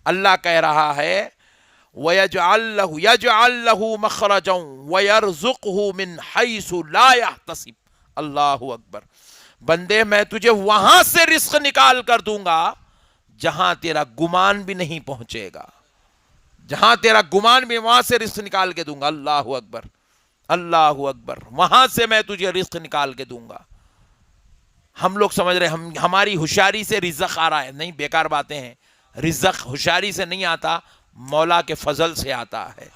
اللہ کہہ رہا ہے يَجْعَلْ لَهُ مَخْرَجًا وَيَرْزُقْهُ مِنْ حَيْثُ لَا يَحْتَسِبُ. اللہ اکبر. بندے میں تجھے وہاں سے رزق نکال کر دوں گا جہاں تیرا گمان بھی نہیں پہنچے گا. جہاں تیرا گمان بھی, وہاں سے رزق نکال کے دوں گا. اللہ اکبر, اللہ اکبر. وہاں سے میں تجھے رزق نکال کے دوں گا. ہم لوگ سمجھ رہے ہماری ہوشیاری سے رزق آ رہا ہے. نہیں, بیکار باتیں ہیں. رزق ہوشیاری سے نہیں آتا, مولا کے فضل سے آتا ہے.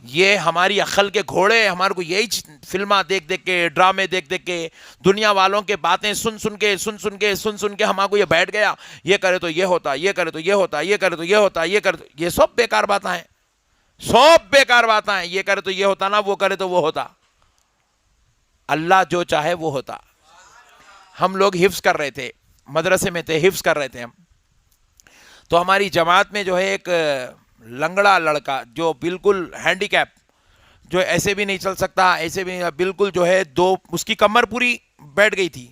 یہ ہماری عقل کے گھوڑے ہمارے کو یہی فلمیں دیکھ دیکھ کے, ڈرامے دیکھ دیکھ کے, دنیا والوں کے باتیں سن سن کے ہمارے کو یہ بیٹھ گیا, یہ کرے تو یہ ہوتا, یہ کرے تو یہ ہوتا, یہ کرے تو یہ ہوتا, یہ کرے تو یہ سب بیکار باتیں ہیں. سب بیکار باتیں ہیں. یہ کرے تو یہ ہوتا نا, وہ کرے تو وہ ہوتا. اللہ جو چاہے وہ ہوتا. ہم لوگ حفظ کر رہے تھے, مدرسے میں تھے, حفظ کر رہے تھے ہم. تو ہماری جماعت میں جو ہے ایک لنگڑا لڑکا جو بالکل ہینڈی کیپ, جو ایسے بھی نہیں چل سکتا, ایسے بھی نہیں, بالکل جو ہے اس کی کمر پوری بیٹھ گئی تھی,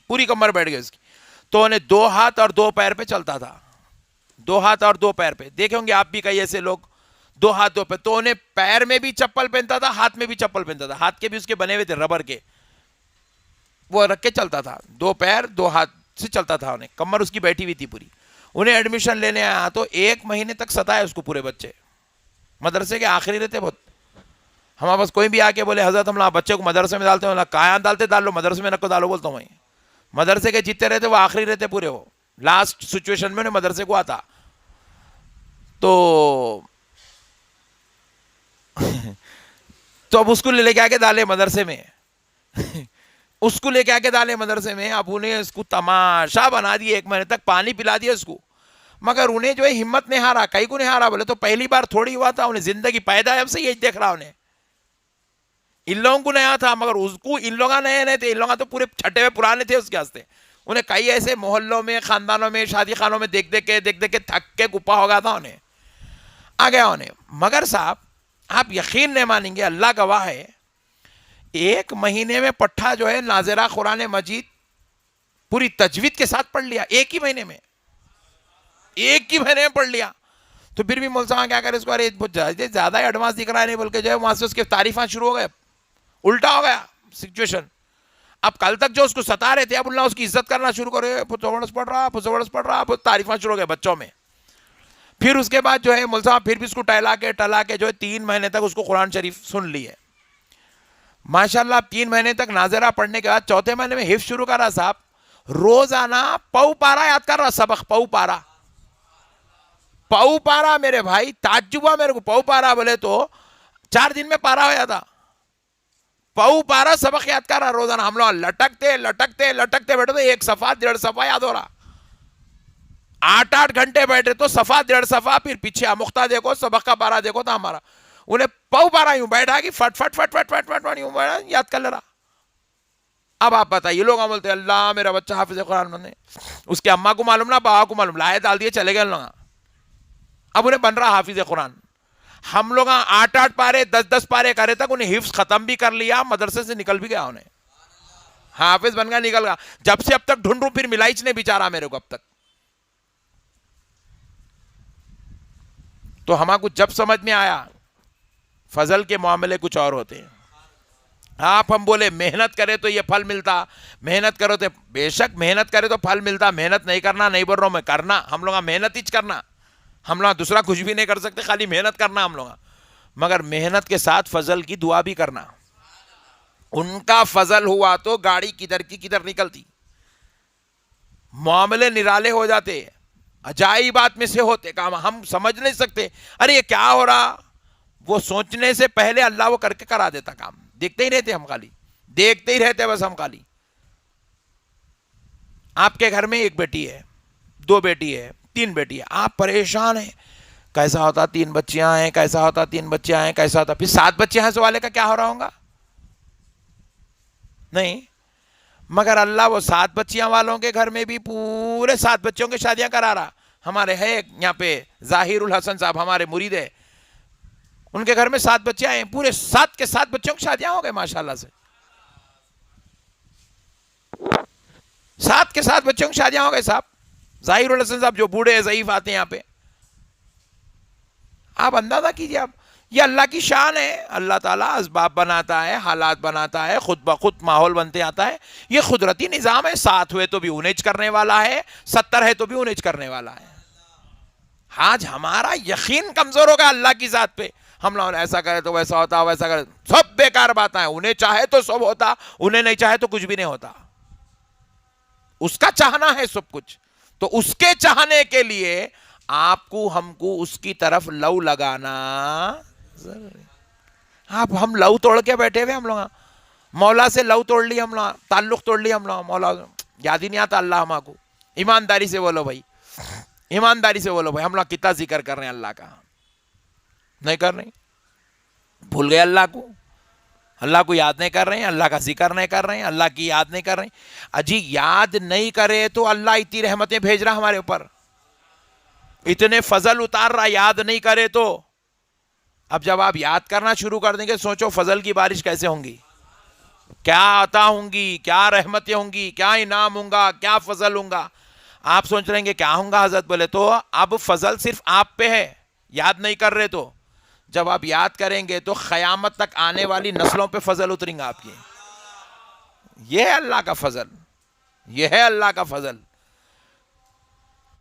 پوری کمر بیٹھ گئی اس کی. تو انہیں 2 ہاتھ اور 2 پیر پہ چلتا تھا. 2 ہاتھ اور 2 پیر پہ. دیکھیں گے آپ بھی کئی ایسے لوگ 2 ہاتھ 2 پیر. تو انہیں پیر میں بھی چپل پہنتا تھا, ہاتھ میں بھی چپل پہنتا تھا. ہاتھ کے بھی اس کے بنے ہوئے تھے ربر کے, وہ رکھ کے چلتا تھا. 2 پیر 2 ہاتھ سے چلتا تھا. انہیں کمر اس کی بیٹھی ہوئی تھی پوری. انہیں ایڈمیشن لینے آیا تو 1 مہینے تک ستائے اس کو پورے بچے. مدرسے کے آخری رہتے بہت. ہمارے پاس کوئی بھی آ کے بولے حضرت ہم بچے کو مدرسے میں ڈالتے ہیں, کہاں ڈالتے, ڈال لو مدرسے میں, نہ کو ڈالو بولتا ہوں میں. مدرسے کے جتنے رہتے وہ آخری رہتے پورے, وہ لاسٹ سچویشن میں انہیں مدرسے کو آتا. تو اب اس کو لے کے آ کے ڈالے مدرسے میں. اس کو لے کے آ کے ڈالے مدرسے میں. اب انہیں اس کو تماشا بنا دیے, 1 مہینے تک پانی پلا دیا اس کو. مگر انہیں جو ہے ہمت نہیں ہارا. کئی کو نہیں ہارا بولے تو پہلی بار تھوڑی ہوا تھا, انہیں زندگی پیدا ہے اب سے یہ دیکھ رہا. انہیں ان لوگوں کو نیا تھا, مگر اس کو ان لوگاں نئے تھے. ان لوگاں تو پورے چھٹے ہوئے پرانے تھے اس کے واسطے. انہیں کئی ایسے محلوں میں, خاندانوں میں, شادی خانوں میں دیکھ دیکھ کے تھک کے گپا ہو گیا تھا. انہیں آ گیا انہیں. مگر صاحب آپ یقین نہیں مانیں گے, اللہ گواہ ہے, 1 مہینے میں پٹھا جو ہے ناظرہ قرآن مجید پوری تجوید کے ساتھ پڑھ لیا. 1 ہی مہینے میں, 1 ہی مہینے میں پڑھ لیا. تو پھر بھی مول صاحب کیا کرے اس کو, ارے زیادہ ایڈوانس دکھ رہا ہے نہیں بول کے جو ہے وہاں سے اس کے تعریفاں شروع ہو گئے. الٹا ہو گیا سچویشن. اب کل تک جو اس کو ستا رہے تھے, اب اللہ اس کی عزت کرنا شروع کرے. پڑھ رہا, تعریفاں شروع ہو گئے بچوں میں. پھر اس کے بعد جو ہے مول صاحب پھر بھی اس کو ٹلا کے جو ہے 3 مہینے تک اس کو قرآن شریف سن لی ہے. ماشاءاللہ 3 مہینے تک ناظرہ پڑھنے کے بعد 4تھے مہینے میں حفظ شروع کر رہا صاحب. روزانہ پاؤ پارا یاد کر رہا, سبق پاؤ پارا میرے بھائی. تعجب ہوا میرے کو. پاؤ پارا بولے تو 4 دن میں پارا ہو جاتا. پاؤ پارا سبق یاد کر رہا روزانہ. ہم لوگ لٹکتے بیٹھے تو 1 صفحہ 1.5 صفحہ یاد ہو رہا. 8 گھنٹے بیٹھے تو صفحہ 1.5 صفحہ, پھر پیچھے آمختہ دیکھو, سبق کا پارا دیکھو تو ہمارا. انہیں پاؤ پارا یوں بیٹھا کہ فٹ یوں یاد کر لے رہا. اب آپ بتائیے, لوگ بولتے ہیں اللہ میرا بچہ حافظ قرآن بنے. اس کے اماں کو معلوم نہ, بابا کو معلوم, لائے ڈال دیے چلے گئے لوگ. اب انہیں بن رہا حافظ قرآن. ہم لوگ 8 پارے 10 پارے کرے تک انہیں حفظ ختم بھی کر لیا, مدرسے سے نکل بھی گیا. انہیں حافظ بن گیا, نکل گیا. جب سے اب تک ڈھونڈ رہوں, پھر ملائچ نے بیچارہ میرے کو اب تک. تو ہمارے کو جب سمجھ میں آیا فضل کے معاملے کچھ اور ہوتے ہیں. آپ ہم بولے محنت کرے تو یہ پھل ملتا, محنت کرو تو بے شک محنت کرے تو پھل ملتا. محنت نہیں کرنا, نہیں بول رہا ہوں میں, کرنا. ہم لوگ محنت ہی کرنا. ہم لوگ دوسرا کچھ بھی نہیں کر سکتے, خالی محنت کرنا ہم لوگ. مگر محنت کے ساتھ فضل کی دعا بھی کرنا. ان کا فضل ہوا تو گاڑی کدھر کی کدھر نکلتی, معاملے نرالے ہو جاتے, عجائبات میں سے ہوتے کام. ہم سمجھ نہیں سکتے ارے یہ کیا ہو رہا, وہ سوچنے سے پہلے اللہ وہ کر کے کرا دیتا کام. دیکھتے ہی رہتے ہم, خالی دیکھتے ہی رہتے بس ہم خالی. آپ کے گھر میں 1 بیٹی ہے, 2 بیٹی ہے, 3 بیٹی ہے, آپ پریشان ہیں کیسا ہوتا 3 بچیاں ہیں, کیسا ہوتا 3 بچیاں ہیں, کیسا ہوتا پھر 7 بچے ہیں, سوالے کا کیا ہو رہا ہوگا. نہیں, مگر اللہ وہ 7 بچیاں والوں کے گھر میں بھی پورے 7 بچوں کے شادیاں کرا رہا. ہمارے ہے یہاں پہ ظاہر الحسن صاحب, ہمارے مرید ہے, ان کے گھر میں 7 بچے ہیں, پورے 7 کے 7 بچوں کی شادیاں ہو گئے ماشاءاللہ سے. 7 کے 7 بچوں کی شادیاں ہو گئے صاحب. ظاہر الحسن صاحب جو بوڑھے ضعیف آتے ہیں یہاں پہ, آپ اندازہ کیجئے، آپ یہ اللہ کی شان ہے. اللہ تعالیٰ اسباب بناتا ہے، حالات بناتا ہے، خود بخود ماحول بنتے آتا ہے. یہ قدرتی نظام ہے. 7 ہوئے تو بھی انیج کرنے والا ہے، 70 ہے تو بھی انیج کرنے والا ہے. آج ہمارا یقین کمزور ہوگا اللہ کی ذات پہ. ہم لوگ ایسا کرے تو ویسا ہوتا، ویسا کرے، سب بیکار باتیں ہیں. انہیں چاہے تو سب ہوتا، انہیں نہیں چاہے تو کچھ بھی نہیں ہوتا. اس کا چاہنا ہے سب کچھ. تو اس کے چاہنے کے لیے آپ کو ہم کو اس کی طرف لو لگانا ضروری. آپ ہم لو توڑ کے بیٹھے ہوئے، ہم لوگ مولا سے لو توڑ لی، ہم لوگ تعلق توڑ لی. ہم لوگ مولا یاد ہی نہیں آتا اللہ ہم کو. ایمانداری سے بولو بھائی، ایمانداری سے بولو بھائی، ہم لوگ کتنا ذکر کر رہے ہیں اللہ کا؟ نہیں کر رہے. بھول گئے اللہ کو. اللہ کو یاد نہیں کر رہے ہیں، اللہ کا ذکر نہیں کر رہے ہیں، اللہ کی یاد نہیں کر رہے ہیں. اجی یاد نہیں کرے تو اللہ اتنی رحمتیں بھیج رہا ہمارے اوپر، اتنے فضل اتار رہا. یاد نہیں کرے تو اب جب آپ یاد کرنا شروع کر دیں گے، سوچو فضل کی بارش کیسے ہوں گی، کیا عطا ہوں گی، کیا رحمتیں ہوں گی، کیا انعام ہوں گا، کیا فضل ہوں گا. آپ سوچ رہے ہیں کہ کیا ہوں گا حضرت؟ بولے تو اب فضل صرف آپ پہ ہے، یاد نہیں کر رہے تو. جب آپ یاد کریں گے تو قیامت تک آنے والی نسلوں پہ فضل اتریں گا آپ کی. یہ ہے اللہ کا فضل، یہ ہے اللہ کا فضل.